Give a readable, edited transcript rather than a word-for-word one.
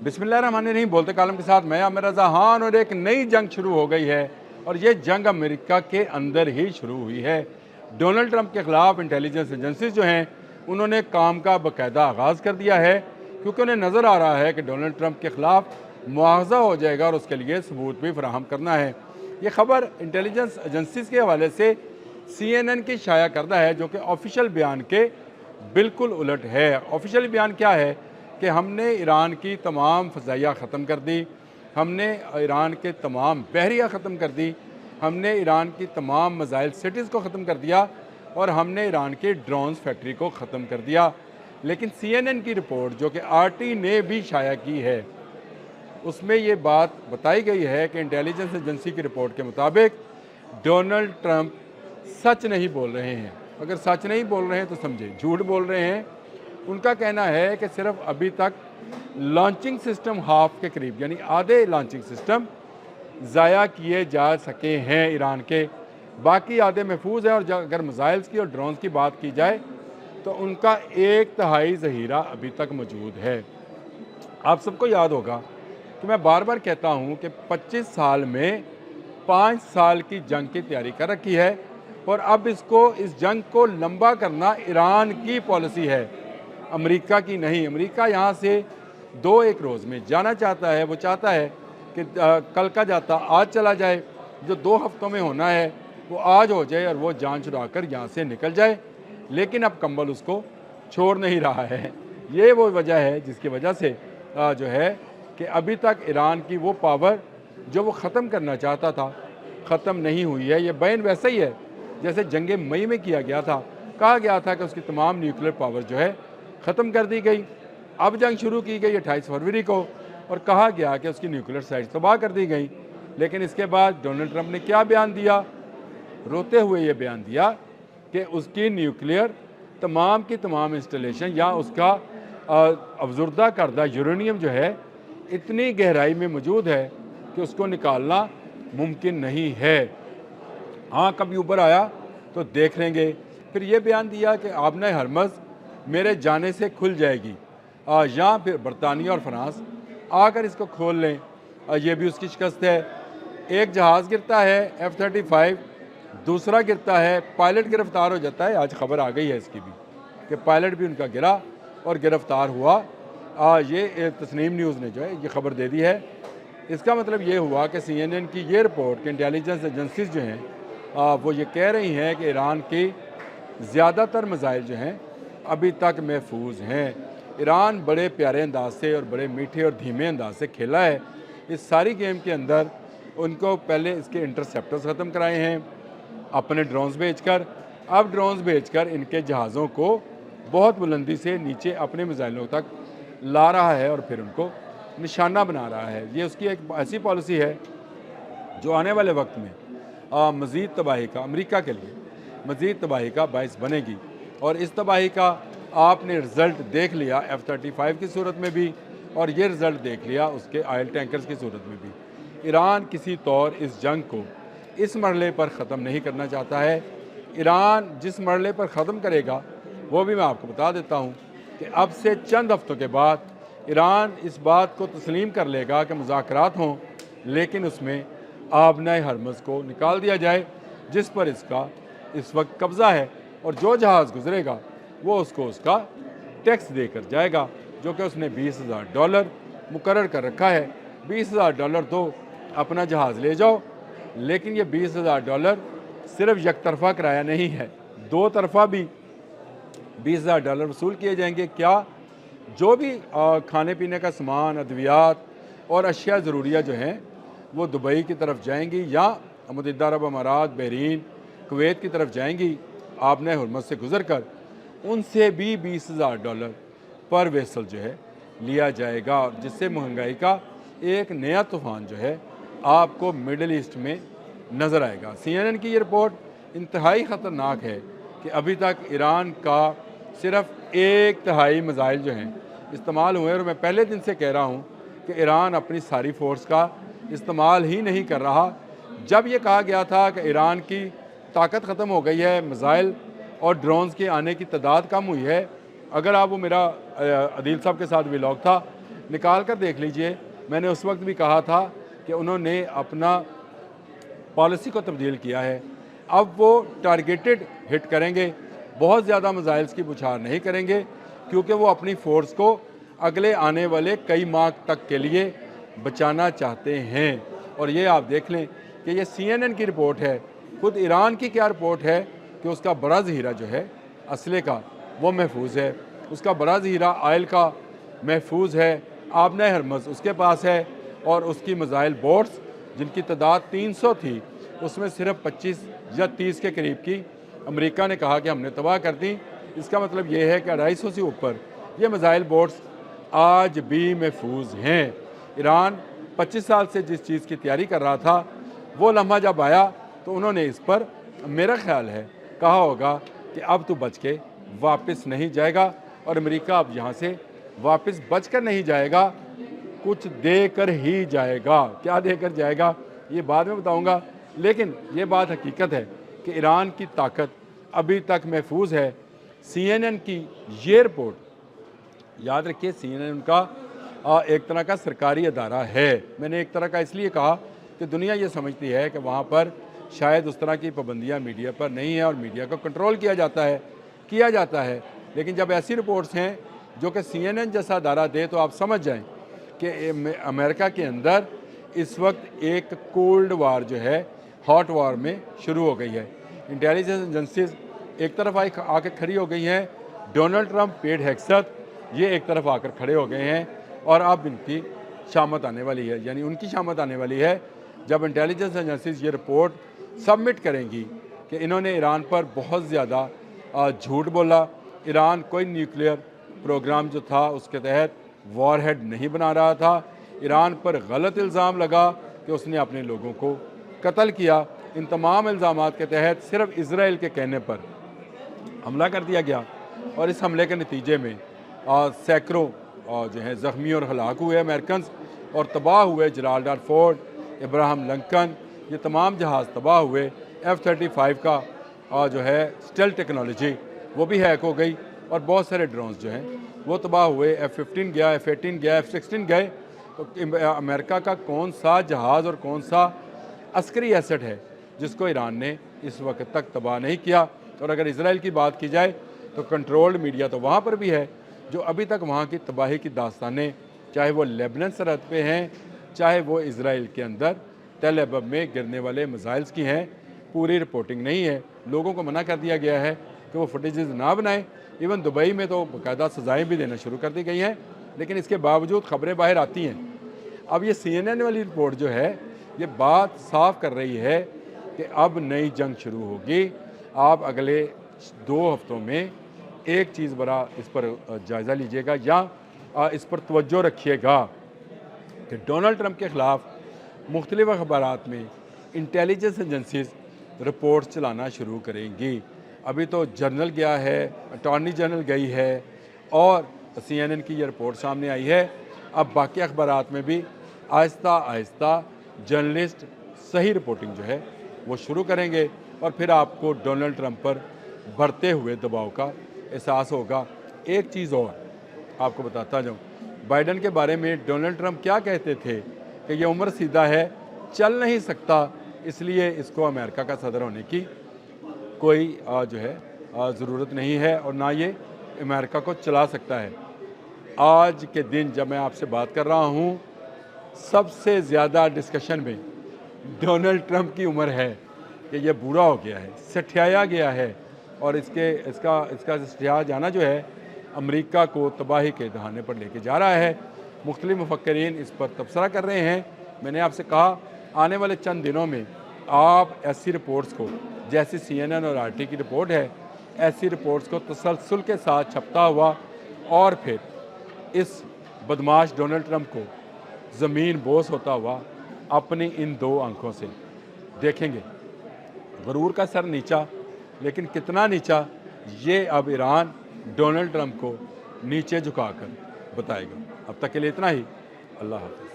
बिस्मिल्लाहिर्रहमानिर्रहीम। बोलते कालम के साथ मैं आमिर रज़ा खान और एक नई जंग शुरू हो गई है और ये जंग अमेरिका के अंदर ही शुरू हुई है। डोनाल्ड ट्रंप के ख़िलाफ़ इंटेलिजेंस एजेंसीज जो हैं उन्होंने काम का बाकायदा आगाज़ कर दिया है, क्योंकि उन्हें नज़र आ रहा है कि डोनाल्ड ट्रंप के ख़िलाफ़ मुआवजा हो जाएगा और उसके लिए सबूत भी फराहम करना है। ये ख़बर इंटेलिजेंस एजेंसीज के हवाले से CNN की शाया करदा है, जो कि ऑफिशियल बयान के बिल्कुल उलट है। ऑफिशियल बयान क्या है कि हमने ईरान की तमाम फ़ज़ाइया ख़त्म कर दी, हमने ईरान के तमाम बहरिया ख़त्म कर दी, हमने ईरान की तमाम मिसाइल सिटीज़ को ख़त्म कर दिया और हमने ईरान की ड्रोन्स फैक्ट्री को ख़त्म कर दिया। लेकिन CNN की रिपोर्ट, जो कि RT ने भी शाया की है, उसमें ये बात बताई गई है कि इंटेलिजेंस एजेंसी की रिपोर्ट के मुताबिक डोनाल्ड ट्रंप सच नहीं बोल रहे हैं। अगर सच नहीं बोल रहे हैं तो समझे झूठ बोल रहे हैं। उनका कहना है कि सिर्फ अभी तक लॉन्चिंग सिस्टम हाफ के करीब, यानी आधे लॉन्चिंग सिस्टम ज़ाया किए जा सके हैं ईरान के, बाकी आधे महफूज हैं। और अगर मिसाइल्स की और ड्रोन्स की बात की जाए तो उनका 1/3 ज़हीरा अभी तक मौजूद है। आप सबको याद होगा कि मैं बार बार कहता हूँ कि 25 साल में 5 साल की जंग की तैयारी कर रखी है और अब इस जंग को लंबा करना ईरान की पॉलिसी है, अमेरिका की नहीं। अमेरिका यहाँ से 2-1 रोज़ में जाना चाहता है। वो चाहता है कि कल का जाता आज चला जाए, जो 2 हफ्तों में होना है वो आज हो जाए और वो जान छुड़ा कर यहाँ से निकल जाए। लेकिन अब कंबल उसको छोड़ नहीं रहा है। ये वो वजह है जिसकी वजह से जो है कि अभी तक ईरान की वो पावर जो वो ख़त्म करना चाहता था ख़त्म नहीं हुई है। ये बयान वैसा ही है जैसे जंग मई में किया गया था। कहा गया था कि उसकी तमाम न्यूक्लियर पावर जो है ख़त्म कर दी गई। अब जंग शुरू की गई 28 फरवरी को और कहा गया कि उसकी न्यूक्लियर साइट्स तबाह कर दी गई। लेकिन इसके बाद डोनाल्ड ट्रंप ने क्या बयान दिया? रोते हुए ये बयान दिया कि उसकी न्यूक्लियर तमाम की तमाम इंस्टॉलेशन या उसका अफजुर्दा करदा यूरेनियम जो है इतनी गहराई में मौजूद है कि उसको निकालना मुमकिन नहीं है। हाँ, कभी ऊपर आया तो देख लेंगे। फिर ये बयान दिया कि आबना हरमज़ मेरे जाने से खुल जाएगी, या फिर बरतानिया और फ्रांस आकर इसको खोल लें। ये भी उसकी शिकस्त है। एक जहाज़ गिरता है F-35, दूसरा गिरता है, पायलट गिरफ्तार हो जाता है। आज खबर आ गई है इसकी भी कि पायलट भी उनका गिरा और गिरफ्तार हुआ। ये तस्नीम न्यूज़ ने जो है ये खबर दे दी है। इसका मतलब ये हुआ कि CNN की ये रिपोर्ट कि इंटेलिजेंस एजेंसीज जो हैं वो ये कह रही हैं कि ईरान की ज़्यादातर मिसाइल जो हैं अभी तक महफूज हैं। ईरान बड़े प्यारे अंदाज से और बड़े मीठे और धीमे अंदाज से खेला है। इस सारी गेम के अंदर उनको पहले इसके इंटरसेप्टर्स ख़त्म कराए हैं अपने ड्रोन्स भेजकर। अब ड्रोन्स भेजकर इनके जहाज़ों को बहुत बुलंदी से नीचे अपने मिसाइलों तक ला रहा है और फिर उनको निशाना बना रहा है। ये उसकी एक ऐसी पॉलिसी है जो आने वाले वक्त में मज़ीद तबाही का, अमेरिका के लिए मज़ीद तबाही का बायस बनेगी। और इस तबाही का आपने रिज़ल्ट देख लिया F-35 की सूरत में भी, और ये रिज़ल्ट देख लिया उसके ऑयल टैंकर्स की सूरत में भी। ईरान किसी तौर इस जंग को इस मरहले पर ख़त्म नहीं करना चाहता है। ईरान जिस मरहले पर ख़त्म करेगा वो भी मैं आपको बता देता हूँ कि अब से चंद हफ्तों के बाद ईरान इस बात को तस्लीम कर लेगा कि मुज़ाकरात हों, लेकिन उसमें आबना हरमज़ को निकाल दिया जाए जिस पर इसका इस वक्त कब्ज़ा है, और जो जहाज़ गुजरेगा वो उसको उसका टैक्स देकर जाएगा, जो कि उसने $20,000 मुकर्रर कर रखा है। $20,000 दो, अपना जहाज़ ले जाओ। लेकिन ये $20,000 सिर्फ एक तरफ़ा किराया नहीं है, 2 तरफ़ा भी $20,000 वसूल किए जाएंगे। क्या? जो भी खाने पीने का सामान, अद्वियात और अशिया ज़रूरिया जो हैं वो दुबई की तरफ जाएंगी या मुत्तहिदा अरब अमारात, बहरीन, कुवैत की तरफ जाएंगी आबना हरमज़ से गुज़र कर, उनसे भी $20,000 पर वेसल जो है लिया जाएगा, जिससे महंगाई का एक नया तूफ़ान जो है आपको मिडल ईस्ट में नज़र आएगा। CNN की ये रिपोर्ट इंतहाई ख़तरनाक है कि अभी तक ईरान का सिर्फ 1/3 मिसाइल जो हैं इस्तेमाल हुए। और मैं पहले दिन से कह रहा हूँ कि ईरान अपनी सारी फोर्स का इस्तेमाल ही नहीं कर रहा। जब ये कहा गया था कि ईरान की ताकत ख़त्म हो गई है, मिसाइल और ड्रोन्स के आने की तादाद कम हुई है, अगर आप वो मेरा अदील साहब के साथ व्लॉग था निकाल कर देख लीजिए। मैंने उस वक्त भी कहा था कि उन्होंने अपना पॉलिसी को तब्दील किया है। अब वो टारगेटेड हिट करेंगे, बहुत ज़्यादा मिसाइल्स की बुछार नहीं करेंगे, क्योंकि वो अपनी फ़ोर्स को अगले आने वाले कई माह तक के लिए बचाना चाहते हैं। और ये आप देख लें कि ये CNN की रिपोर्ट है। खुद ईरान की क्या रिपोर्ट है कि उसका बड़ा ज़ख़ीरा जो है असले का वो महफूज है, उसका बड़ा ज़ख़ीरा आयल का महफूज है, आबना हरमज़ उसके पास है, और उसकी मिसाइल बोट्स जिनकी तादाद 300 थी उसमें सिर्फ 25 या 30 के करीब की अमेरिका ने कहा कि हमने तबाह कर दी। इसका मतलब ये है कि 250 से ऊपर ये मिसाइल बोट्स आज भी महफूज हैं। ईरान 25 साल से जिस चीज़ की तैयारी कर रहा था, वो लम्हा जब आया तो उन्होंने इस पर, मेरा ख्याल है, कहा होगा कि अब तो बच के वापस नहीं जाएगा, और अमेरिका अब यहाँ से वापस बच कर नहीं जाएगा, कुछ देकर ही जाएगा। क्या देकर जाएगा ये बाद में बताऊंगा, लेकिन ये बात हकीकत है कि ईरान की ताकत अभी तक महफूज है। CNN की ये रिपोर्ट, याद रखिए CNN उनका एक तरह का सरकारी अदारा है। मैंने एक तरह का इसलिए कहा कि दुनिया ये समझती है कि वहाँ पर शायद उस तरह की पाबंदियाँ मीडिया पर नहीं है और मीडिया को कंट्रोल किया जाता है। लेकिन जब ऐसी रिपोर्ट्स हैं जो कि CNN जैसा अदारा दे, तो आप समझ जाएं कि अमेरिका के अंदर इस वक्त एक कोल्ड वार जो है हॉट वार में शुरू हो गई है। इंटेलिजेंस एजेंसीज एक तरफ आकर खड़ी हो गई हैं, डोनाल्ड ट्रंप पेड हेक्सत ये एक तरफ आकर खड़े हो गए हैं, और अब इनकी शामत आने वाली है, यानी उनकी शामत आने वाली है जब इंटेलिजेंस एजेंसीज ये रिपोर्ट सबमिट करेंगी कि इन्होंने ईरान पर बहुत ज़्यादा झूठ बोला। ईरान कोई न्यूक्लियर प्रोग्राम जो था उसके तहत वॉरहेड नहीं बना रहा था। ईरान पर गलत इल्ज़ाम लगा कि उसने अपने लोगों को कत्ल किया। इन तमाम इल्ज़ामात के तहत सिर्फ इजराइल के कहने पर हमला कर दिया गया, और इस हमले के नतीजे में सैकड़ों जो है ज़ख्मी और हलाक हुए अमेरिकन, और तबाह हुए जलालडार फोर्ट, इब्राहिम लिंकन, ये तमाम जहाज़ तबाह हुए। F-35 का जो है स्टेल्थ टेक्नोलॉजी वो भी हैक हो गई, और बहुत सारे ड्रोन्स जो हैं वो तबाह हुए। F-15 गया, F-18 गया, F-16 गए। तो अमेरिका का कौन सा जहाज़ और कौन सा अस्करी एसेट है जिसको ईरान ने इस वक्त तक तबाह नहीं किया। और अगर इसराइल की बात की जाए तो कंट्रोल्ड मीडिया तो वहाँ पर भी है, जो अभी तक वहाँ की तबाही की दास्तानें, चाहे वो लेबनान सरहद पे हैं, चाहे वो इसराइल के अंदर तेल अबब में गिरने वाले मिसाइल्स की हैं, पूरी रिपोर्टिंग नहीं है। लोगों को मना कर दिया गया है कि वो फुटेजेस ना बनाएं। इवन दुबई में तो बाकायदा सज़ाएँ भी देना शुरू कर दी गई हैं, लेकिन इसके बावजूद खबरें बाहर आती हैं। अब ये CNN वाली रिपोर्ट जो है ये बात साफ कर रही है कि अब नई जंग शुरू होगी। आप अगले 2 हफ्तों में एक चीज़ बड़ा इस पर जायज़ा लीजिएगा, या इस पर तवज्जो रखिएगा कि डोनाल्ड ट्रंप के ख़िलाफ़ मुख्तलिफ़ अखबारात में इंटेलिजेंस एजेंसीज रिपोर्ट्स चलाना शुरू करेंगी। अभी तो जनरल गया है, अटॉर्नी जनरल गई है, और CNN की ये रिपोर्ट सामने आई है। अब बाकी अखबारात में भी आहिस्ता आहिस्ता जर्नलिस्ट सही रिपोर्टिंग जो है वो शुरू करेंगे, और फिर आपको डोनाल्ड ट्रंप पर बढ़ते हुए दबाव का एहसास होगा। एक चीज़ और आपको बताता जाऊँ, बाइडन के बारे में डोनाल्ड ट्रंप क्या कहते थे कि ये उम्र सीधा है, चल नहीं सकता, इसलिए इसको अमेरिका का सदर होने की कोई जो है ज़रूरत नहीं है, और ना ये अमेरिका को चला सकता है। आज के दिन जब मैं आपसे बात कर रहा हूँ, सबसे ज़्यादा डिस्कशन में डोनाल्ड ट्रंप की उम्र है कि ये बूढ़ा हो गया है, सठियाया गया है, और इसका सठिया जाना जो है अमेरिका को तबाही के दहाने पर लेके जा रहा है। मुख्तलिफ मुफक्किरीन इस पर तबसरा कर रहे हैं। मैंने आपसे कहा आने वाले चंद दिनों में आप ऐसी रिपोर्ट्स को, जैसी CNN और RT की रिपोर्ट है, ऐसी रिपोर्ट्स को तसलसल के साथ छपता हुआ, और फिर इस बदमाश डोनाल्ड ट्रंप को ज़मीन बोस होता हुआ अपनी इन 2 आंखों से देखेंगे। गरूर का सर नीचा, लेकिन कितना नीचा ये अब ईरान डोनाल्ड ट्रंप को नीचे झुकाकर बताएगा। अब तक के लिए इतना ही। अल्लाह हाफ़िज़।